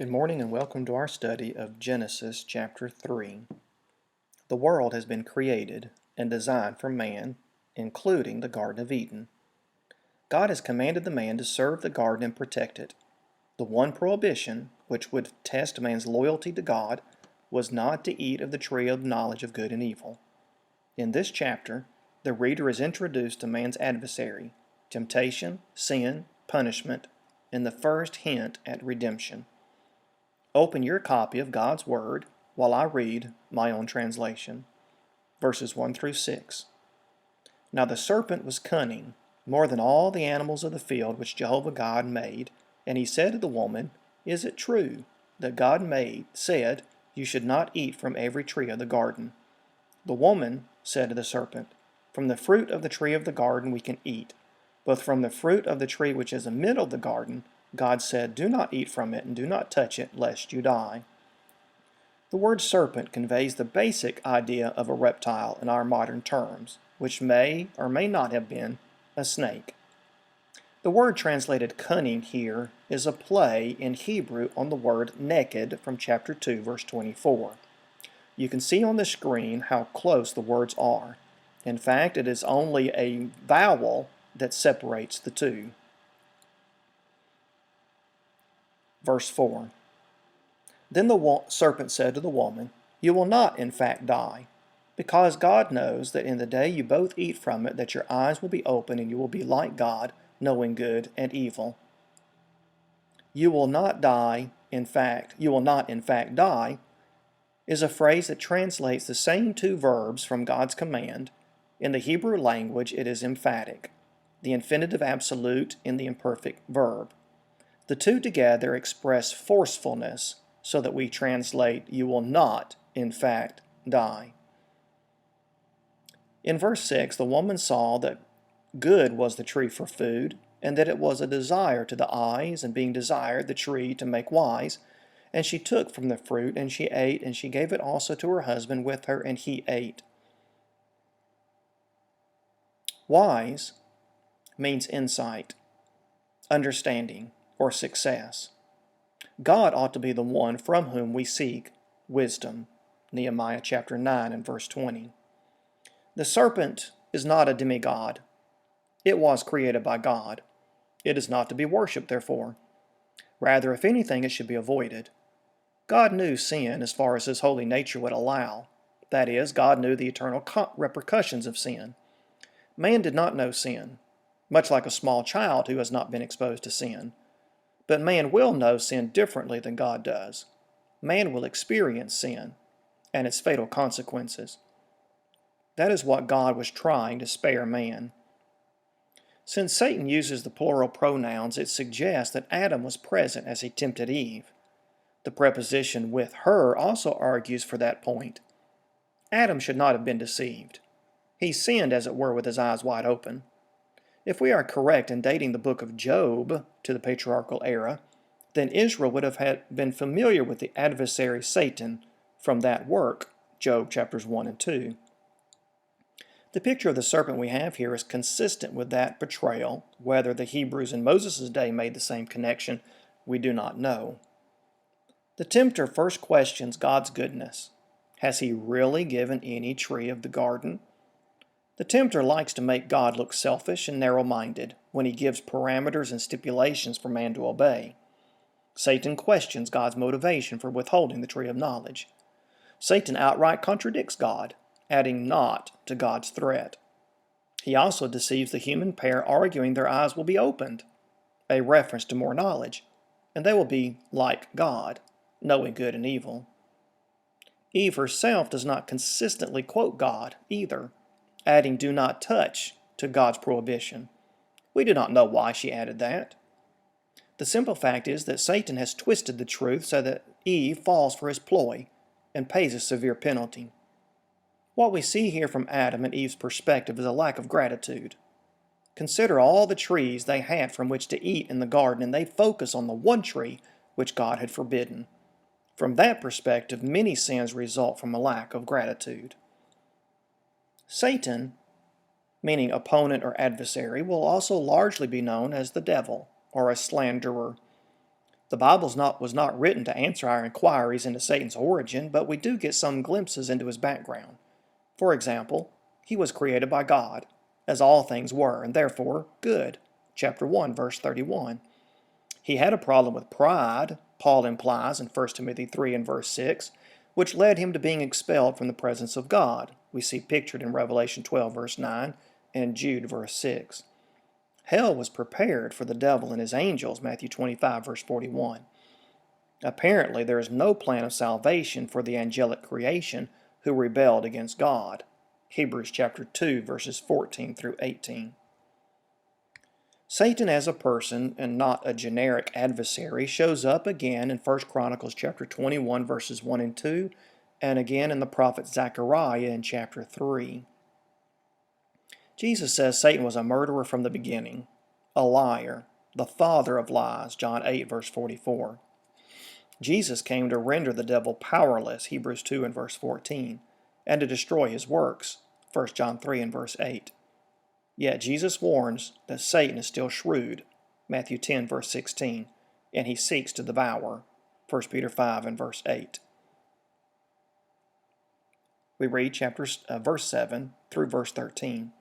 Good morning and welcome to our study of Genesis chapter 3. The world has been created and designed for man, including the Garden of Eden. God has commanded the man to serve the garden and protect it. The one prohibition, which would test man's loyalty to God, was not to eat of the tree of knowledge of good and evil. In this chapter, the reader is introduced to man's adversary, temptation, sin, punishment, and the first hint at redemption. Open your copy of God's Word while I read my own translation. Verses 1 through 6. Now the serpent was cunning, more than all the animals of the field which Jehovah God made. And he said to the woman, Is it true that God said, You should not eat from every tree of the garden? The woman said to the serpent, From the fruit of the tree of the garden we can eat, but from the fruit of the tree which is in the middle of the garden, God said, Do not eat from it, and do not touch it, lest you die. The word serpent conveys the basic idea of a reptile in our modern terms, which may or may not have been a snake. The word translated cunning here is a play in Hebrew on the word naked from chapter 2, verse 24. You can see on the screen how close the words are. In fact, it is only a vowel that separates the two. Verse 4. Then the serpent said to the woman, You will not in fact die, because God knows that in the day you both eat from it, that your eyes will be open and you will be like God, knowing good and evil. You will not in fact die, is a phrase that translates the same two verbs from God's command. In the Hebrew language, it is emphatic, the infinitive absolute in the imperfect verb. The two together express forcefulness, so that we translate, You will not, in fact, die. In verse 6, the woman saw that good was the tree for food, and that it was a desire to the eyes, and being desired the tree to make wise. And she took from the fruit, and she ate, and she gave it also to her husband with her, and he ate. Wise means insight, understanding, or success. God ought to be the one from whom we seek wisdom. Nehemiah chapter 9 and verse 20. The serpent is not a demigod. It was created by God. It is not to be worshipped, therefore. Rather, if anything, it should be avoided. God knew sin as far as His holy nature would allow. That is, God knew the eternal repercussions of sin. Man did not know sin, much like a small child who has not been exposed to sin. But man will know sin differently than God does. Man will experience sin and its fatal consequences. That is what God was trying to spare man. Since Satan uses the plural pronouns, it suggests that Adam was present as he tempted Eve. The preposition with her also argues for that point. Adam should not have been deceived. He sinned, as it were, with his eyes wide open. If we are correct in dating the book of Job to the patriarchal era, then Israel would have been familiar with the adversary Satan from that work, Job chapters 1 and 2. The picture of the serpent we have here is consistent with that portrayal. Whether the Hebrews in Moses' day made the same connection, we do not know. The tempter first questions God's goodness. Has He really given any tree of the garden? The tempter likes to make God look selfish and narrow-minded when he gives parameters and stipulations for man to obey. Satan questions God's motivation for withholding the tree of knowledge. Satan outright contradicts God, adding not to God's threat. He also deceives the human pair, arguing their eyes will be opened, a reference to more knowledge, and they will be like God, knowing good and evil. Eve herself does not consistently quote God either, adding do not touch to God's prohibition. We do not know why she added that. The simple fact is that Satan has twisted the truth so that Eve falls for his ploy and pays a severe penalty. What we see here from Adam and Eve's perspective is a lack of gratitude. Consider all the trees they had from which to eat in the garden, and they focus on the one tree which God had forbidden. From that perspective, many sins result from a lack of gratitude. Satan, meaning opponent or adversary, will also largely be known as the devil or a slanderer. The Bible was not written to answer our inquiries into Satan's origin, but we do get some glimpses into his background. For example, he was created by God, as all things were, and therefore good. Chapter 1, verse 31. He had a problem with pride, Paul implies in 1 Timothy 3 and verse 6, which led him to being expelled from the presence of God. We see pictured in Revelation 12, verse 9, and Jude, verse 6. Hell was prepared for the devil and his angels, Matthew 25, verse 41. Apparently, there is no plan of salvation for the angelic creation who rebelled against God. Hebrews chapter 2, verses 14 through 18. Satan as a person and not a generic adversary shows up again in 1 Chronicles chapter 21, verses 1 and 2, and again in the prophet Zechariah in chapter 3. Jesus says Satan was a murderer from the beginning, a liar, the father of lies, John 8, verse 44. Jesus came to render the devil powerless, Hebrews 2 and verse 14, and to destroy his works, 1 John 3 and verse 8. Yet Jesus warns that Satan is still shrewd, Matthew 10, verse 16, and he seeks to devour, 1 Peter 5 and verse 8. We read verse 7 through verse 13.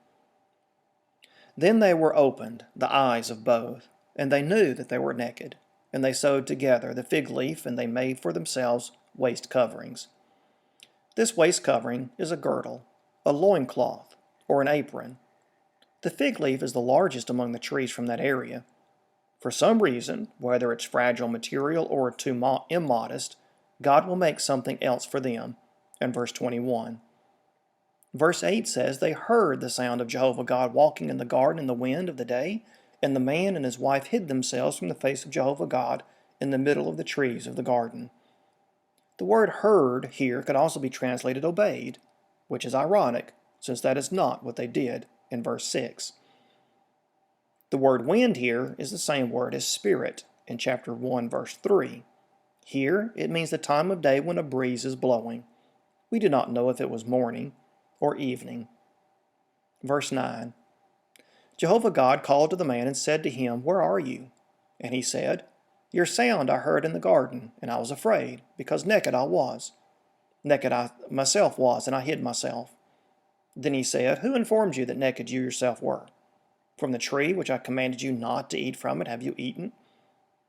Then they were opened, the eyes of both, and they knew that they were naked. And they sewed together the fig leaf, and they made for themselves waist coverings. This waist covering is a girdle, a loincloth, or an apron. The fig leaf is the largest among the trees from that area. For some reason, whether it's fragile material or too immodest, God will make something else for them, in verse 21. Verse 8 says, They heard the sound of Jehovah God walking in the garden in the wind of the day, and the man and his wife hid themselves from the face of Jehovah God in the middle of the trees of the garden. The word heard here could also be translated obeyed, which is ironic, since that is not what they did in verse 6. The word wind here is the same word as spirit in chapter 1, verse 3. Here it means the time of day when a breeze is blowing. We do not know if it was morning or evening. Verse 9. Jehovah God called to the man and said to him, Where are you? And he said, Your sound I heard in the garden, and I was afraid, because naked I was. Naked I myself was, and I hid myself. Then he said, Who informed you that naked you yourself were? From the tree which I commanded you not to eat from it have you eaten?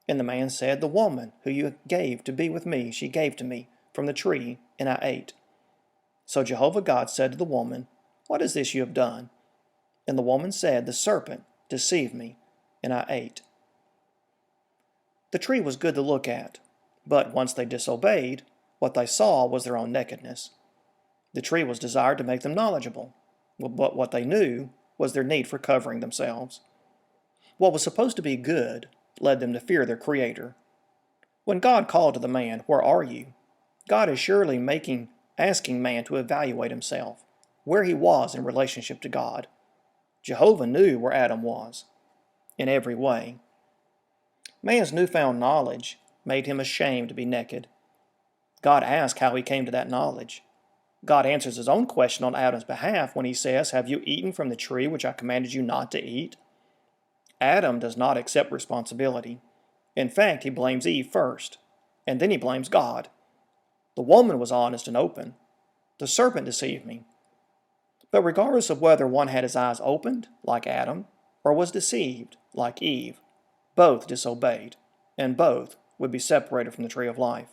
And the man said, The woman who you gave to be with me, she gave to me from the tree, and I ate. So Jehovah God said to the woman, What is this you have done? And the woman said, The serpent deceived me, and I ate. The tree was good to look at, but once they disobeyed, what they saw was their own nakedness. The tree was desired to make them knowledgeable, but what they knew was their need for covering themselves. What was supposed to be good led them to fear their Creator. When God called to the man, Where are you? God is surely asking man to evaluate himself, where he was in relationship to God. Jehovah knew where Adam was, in every way. Man's newfound knowledge made him ashamed to be naked. God asked how he came to that knowledge. God answers his own question on Adam's behalf when he says, Have you eaten from the tree which I commanded you not to eat? Adam does not accept responsibility. In fact, he blames Eve first, and then he blames God. The woman was honest and open. The serpent deceived me. But regardless of whether one had his eyes opened, like Adam, or was deceived, like Eve, both disobeyed, and both would be separated from the tree of life.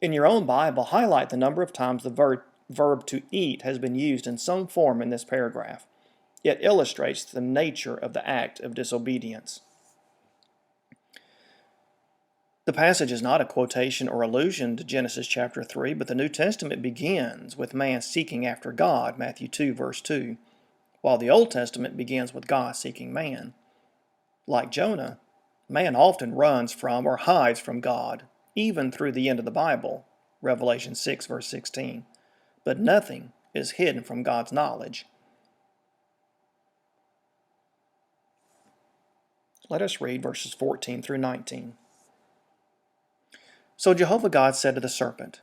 In your own Bible, highlight the number of times the verb to eat has been used in some form in this paragraph. It illustrates the nature of the act of disobedience. The passage is not a quotation or allusion to Genesis chapter 3, but the New Testament begins with man seeking after God, Matthew 2, verse 2, while the Old Testament begins with God seeking man. Like Jonah, man often runs from or hides from God, even through the end of the Bible, Revelation 6, verse 16. But nothing is hidden from God's knowledge. Let us read verses 14 through 19. So Jehovah God said to the serpent,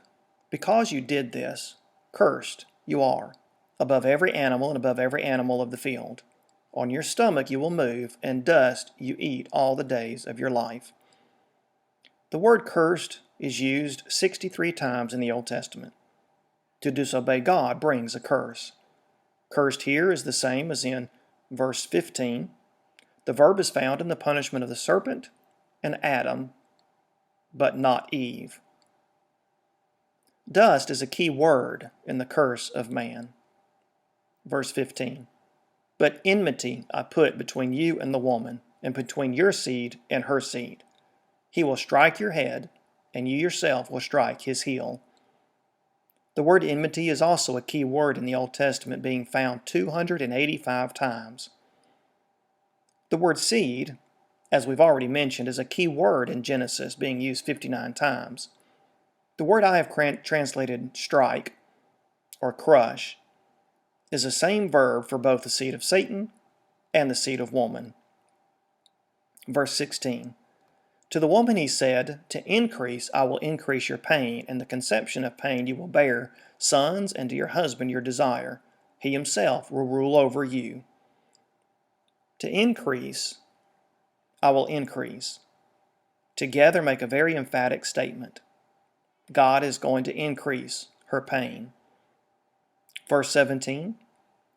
Because you did this, cursed you are, above every animal and above every animal of the field. On your stomach you will move, and dust you eat all the days of your life. The word cursed is used 63 times in the Old Testament. To disobey God brings a curse. Cursed here is the same as in verse 15. The verb is found in the punishment of the serpent and Adam, but not Eve. Dust is a key word in the curse of man. Verse 15. But enmity I put between you and the woman, and between your seed and her seed. He will strike your head, and you yourself will strike his heel. The word enmity is also a key word in the Old Testament, being found 285 times. The word seed, as we've already mentioned, is a key word in Genesis, being used 59 times. The word I have translated strike or crush is the same verb for both the seed of Satan and the seed of woman. Verse 16. To the woman he said, To increase I will increase your pain, and the conception of pain you will bear sons, and to your husband your desire. He himself will rule over you. To increase I will increase. Together make a very emphatic statement. God is going to increase her pain. Verse 17.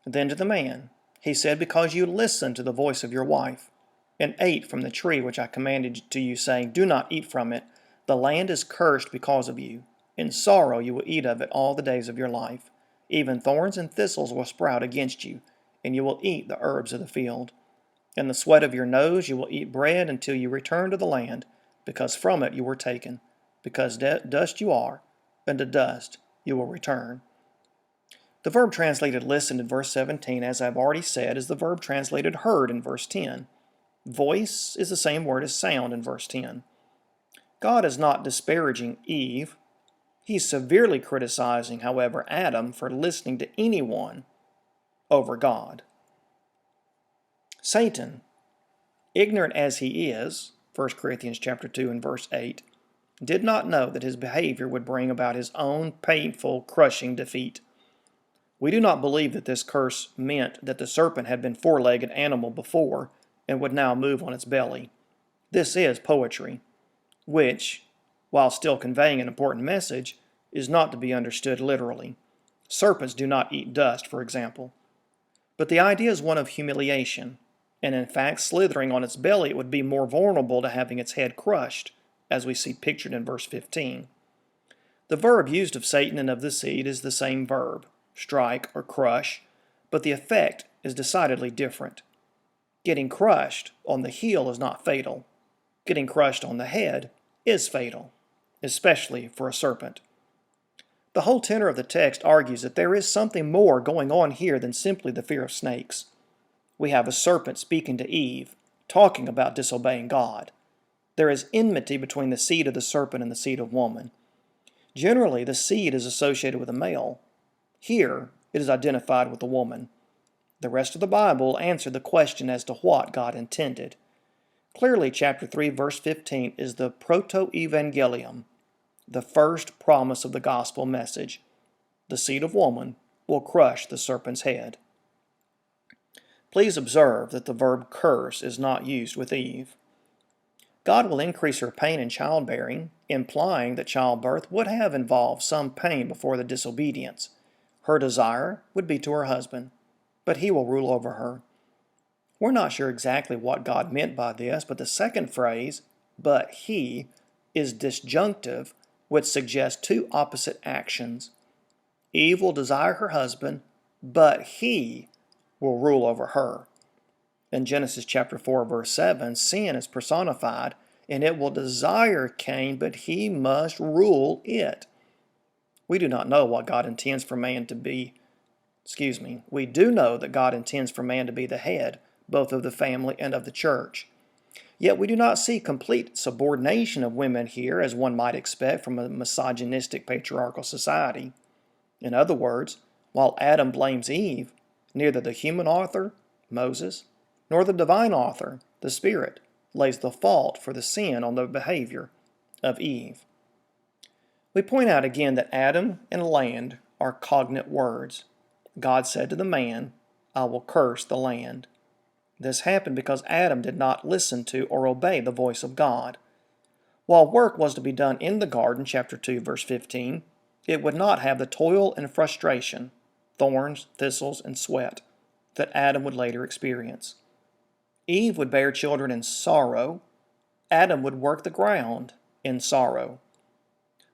Then to the man he said, Because you listened to the voice of your wife, and ate from the tree which I commanded to you, saying, Do not eat from it. The land is cursed because of you. In sorrow you will eat of it all the days of your life. Even thorns and thistles will sprout against you, and you will eat the herbs of the field. In the sweat of your nose you will eat bread until you return to the land, because from it you were taken. Because dust you are, and to dust you will return. The verb translated listen in verse 17, as I've already said, is the verb translated heard in verse 10. Voice is the same word as sound in verse 10. God is not disparaging Eve. He's severely criticizing, however, Adam for listening to anyone over God. Satan, ignorant as he is, 1 Corinthians chapter 2 and verse 8, did not know that his behavior would bring about his own painful, crushing defeat. We do not believe that this curse meant that the serpent had been a four-legged animal before and would now move on its belly. This is poetry, which, while still conveying an important message, is not to be understood literally. Serpents do not eat dust, for example. But the idea is one of humiliation, and in fact, slithering on its belly, it would be more vulnerable to having its head crushed, as we see pictured in verse 15. The verb used of Satan and of the seed is the same verb, strike or crush, but the effect is decidedly different. Getting crushed on the heel is not fatal. Getting crushed on the head is fatal, especially for a serpent. The whole tenor of the text argues that there is something more going on here than simply the fear of snakes. We have a serpent speaking to Eve, talking about disobeying God. There is enmity between the seed of the serpent and the seed of woman. Generally, the seed is associated with a male. Here, it is identified with a woman. The rest of the Bible answer the question as to what God intended. Clearly, chapter 3, verse 15 is the proto-evangelium, the first promise of the gospel message. The seed of woman will crush the serpent's head. Please observe that the verb curse is not used with Eve. God will increase her pain in childbearing, implying that childbirth would have involved some pain before the disobedience. Her desire would be to her husband, but he will rule over her. We're not sure exactly what God meant by this, but the second phrase, but he, is disjunctive, which suggests two opposite actions. Eve will desire her husband, but he will rule over her. In Genesis chapter 4, verse 7, sin is personified, and it will desire Cain, but he must rule it. We do not know what God intends for man to be. We do know that God intends for man to be the head, both of the family and of the church. Yet we do not see complete subordination of women here, as one might expect from a misogynistic patriarchal society. In other words, while Adam blames Eve, neither the human author, Moses, nor the divine author, the Spirit, lays the fault for the sin on the behavior of Eve. We point out again that Adam and land are cognate words. God said to the man, I will curse the land. This happened because Adam did not listen to or obey the voice of God. While work was to be done in the garden, chapter 2, verse 15, it would not have the toil and frustration, thorns, thistles, and sweat, that Adam would later experience. Eve would bear children in sorrow. Adam would work the ground in sorrow.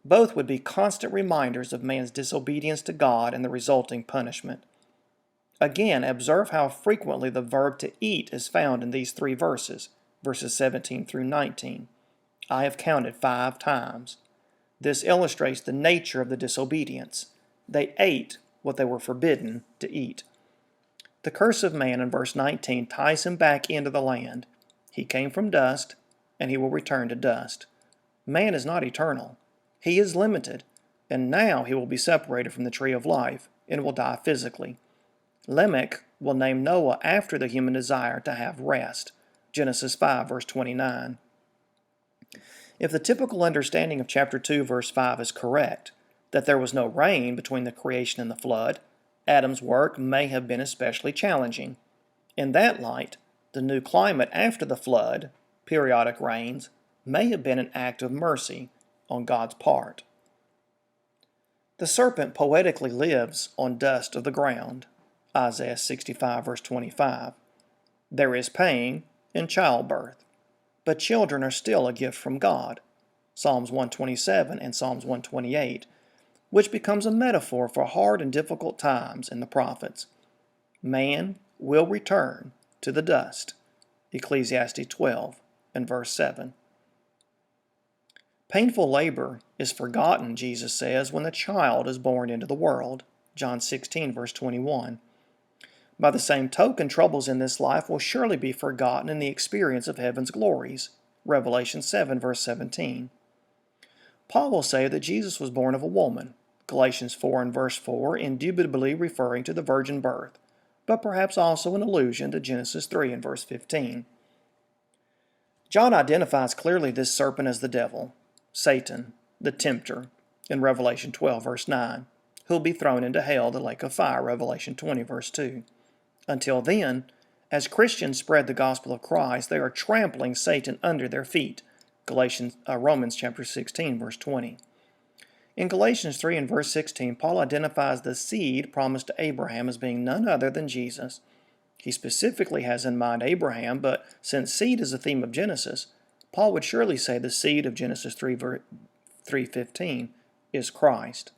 Both would be constant reminders of man's disobedience to God and the resulting punishment. Again, observe how frequently the verb to eat is found in these three verses, verses 17 through 19. I have counted 5 times. This illustrates the nature of the disobedience. They ate what they were forbidden to eat. The curse of man in verse 19 ties him back into the land. He came from dust, and he will return to dust. Man is not eternal. He is limited, and now he will be separated from the tree of life and will die physically. Lamech will name Noah after the human desire to have rest. Genesis 5, verse 29. If the typical understanding of chapter 2, verse 5 is correct, that there was no rain between the creation and the flood, Adam's work may have been especially challenging. In that light, the new climate after the flood, periodic rains, may have been an act of mercy on God's part. The serpent poetically lives on dust of the ground. Isaiah 65, verse 25. There is pain in childbirth, but children are still a gift from God. Psalms 127 and Psalms 128, which becomes a metaphor for hard and difficult times in the prophets. Man will return to the dust. Ecclesiastes 12 and verse 7. Painful labor is forgotten, Jesus says, when the child is born into the world. John 16, verse 21. By the same token, troubles in this life will surely be forgotten in the experience of heaven's glories. Revelation 7, verse 17. Paul will say that Jesus was born of a woman. Galatians 4 and verse 4, indubitably referring to the virgin birth, but perhaps also an allusion to Genesis 3 and verse 15. John identifies clearly this serpent as the devil, Satan, the tempter, in Revelation 12 verse 9, who'll be thrown into hell, the lake of fire, Revelation 20 verse 2. Until then, as Christians spread the gospel of Christ, they are trampling Satan under their feet, Romans chapter 16 verse 20. In Galatians 3 and verse 16, Paul identifies the seed promised to Abraham as being none other than Jesus. He specifically has in mind Abraham, but since seed is a theme of Genesis, Paul would surely say the seed of Genesis 3:15 is Christ.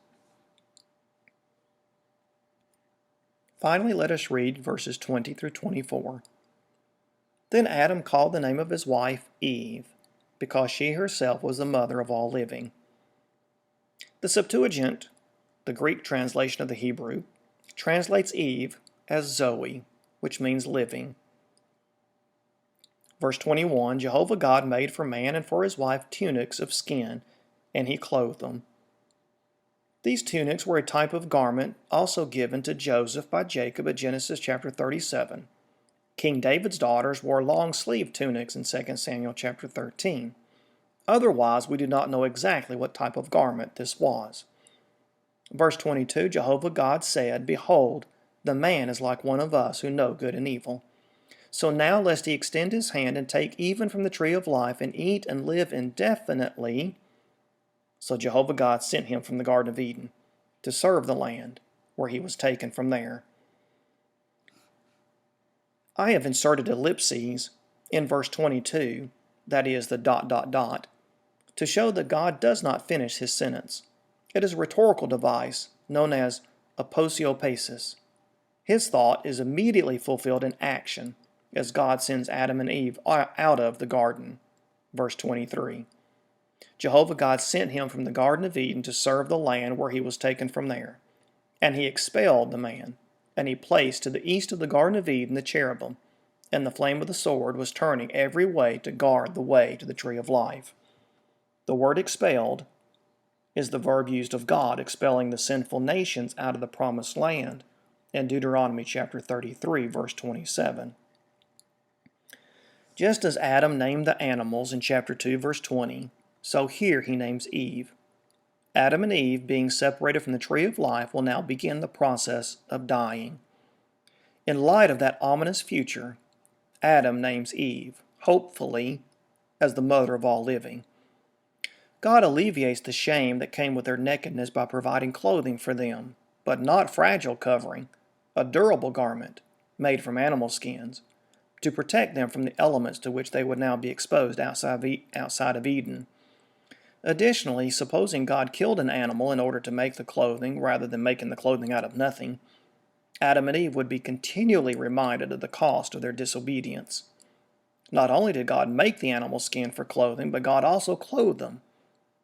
Finally, let us read verses 20 through 24. Then Adam called the name of his wife Eve, because she herself was the mother of all living. The Septuagint, the Greek translation of the Hebrew, translates Eve as Zoe, which means living. Verse 21, Jehovah God made for man and for his wife tunics of skin, and he clothed them. These tunics were a type of garment also given to Joseph by Jacob at Genesis chapter 37. King David's daughters wore long-sleeved tunics in 2 Samuel chapter 13. Otherwise, we do not know exactly what type of garment this was. Verse 22, Jehovah God said, Behold, the man is like one of us who know good and evil. So now lest he extend his hand and take even from the tree of life and eat and live indefinitely. So Jehovah God sent him from the Garden of Eden to serve the land where he was taken from there. I have inserted ellipses in verse 22, that is the ... to show that God does not finish his sentence. It is a rhetorical device known as aposiopesis. His thought is immediately fulfilled in action as God sends Adam and Eve out of the garden. Verse 23. Jehovah God sent him from the Garden of Eden to serve the land where he was taken from there. And he expelled the man, and he placed to the east of the Garden of Eden the cherubim, and the flame of the sword was turning every way to guard the way to the tree of life. The word expelled is the verb used of God expelling the sinful nations out of the promised land in Deuteronomy chapter 33, verse 27. Just as Adam named the animals in chapter 2, verse 20, so here he names Eve. Adam and Eve, being separated from the tree of life, will now begin the process of dying. In light of that ominous future, Adam names Eve, hopefully, as the mother of all living. God alleviates the shame that came with their nakedness by providing clothing for them, but not fragile covering, a durable garment made from animal skins, to protect them from the elements to which they would now be exposed outside of Eden. Additionally, supposing God killed an animal in order to make the clothing rather than making the clothing out of nothing, Adam and Eve would be continually reminded of the cost of their disobedience. Not only did God make the animal skin for clothing, but God also clothed them.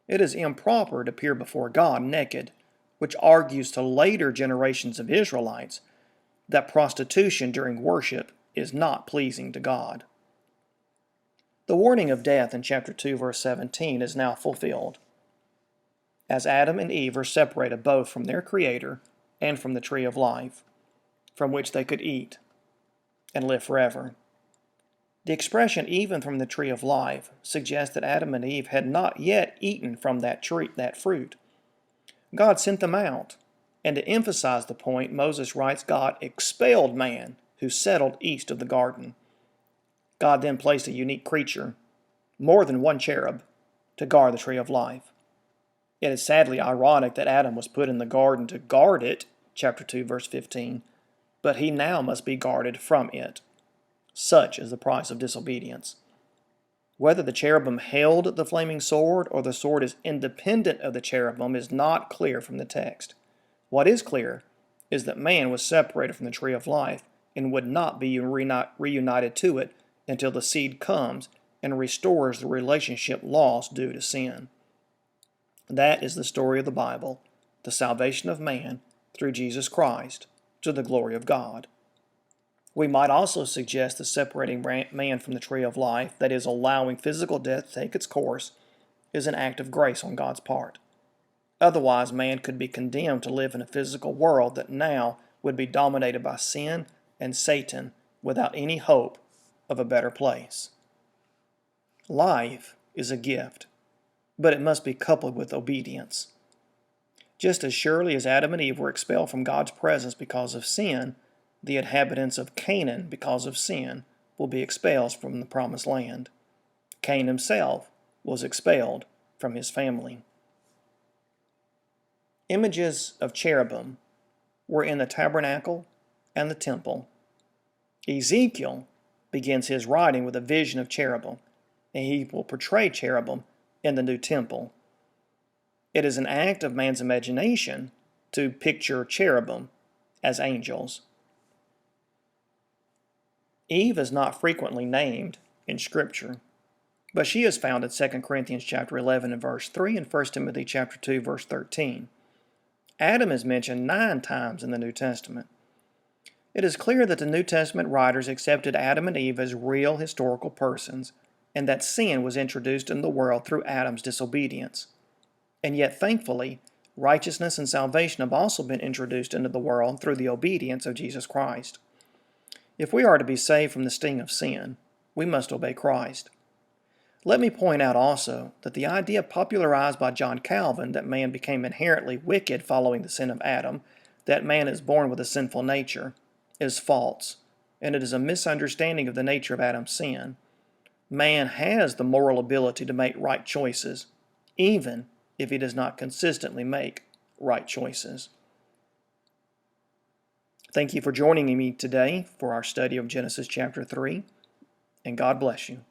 It is improper to appear before God naked, which argues to later generations of Israelites that prostitution during worship is not pleasing to God. The warning of death in chapter 2, verse 17 is now fulfilled, as Adam and Eve are separated both from their Creator and from the tree of life, from which they could eat and live forever. The expression "even from the tree of life" suggests that Adam and Eve had not yet eaten from that fruit. God sent them out, and to emphasize the point, Moses writes God expelled man who settled east of the garden. God then placed a unique creature, more than one cherub, to guard the tree of life. It is sadly ironic that Adam was put in the garden to guard it, chapter 2, verse 15, but he now must be guarded from it. Such is the price of disobedience. Whether the cherubim held the flaming sword or the sword is independent of the cherubim is not clear from the text. What is clear is that man was separated from the tree of life and would not be reunited to it until the seed comes and restores the relationship lost due to sin. That is the story of the Bible, the salvation of man through Jesus Christ to the glory of God. We might also suggest that separating man from the tree of life, that is, allowing physical death to take its course, is an act of grace on God's part. Otherwise, man could be condemned to live in a physical world that now would be dominated by sin and Satan without any hope of a better place. Life is a gift, but it must be coupled with obedience. Just as surely as Adam and Eve were expelled from God's presence because of sin, the inhabitants of Canaan, because of sin, will be expelled from the promised land. Cain himself was expelled from his family. Images of cherubim were in the tabernacle and the temple. Ezekiel begins his writing with a vision of cherubim, and he will portray cherubim in the new temple. It is an act of man's imagination to picture cherubim as angels. Eve is not frequently named in Scripture, but she is found in 2 Corinthians chapter 11 and verse 3 and 1 Timothy chapter 2 verse 13. Adam is mentioned 9 times in the New Testament. It is clear that the New Testament writers accepted Adam and Eve as real historical persons, and that sin was introduced in the world through Adam's disobedience. And yet, thankfully, righteousness and salvation have also been introduced into the world through the obedience of Jesus Christ. If we are to be saved from the sting of sin, we must obey Christ. Let me point out also that the idea popularized by John Calvin that man became inherently wicked following the sin of Adam, that man is born with a sinful nature, is false, and it is a misunderstanding of the nature of Adam's sin. Man has the moral ability to make right choices, even if he does not consistently make right choices. Thank you for joining me today for our study of Genesis chapter 3, and God bless you.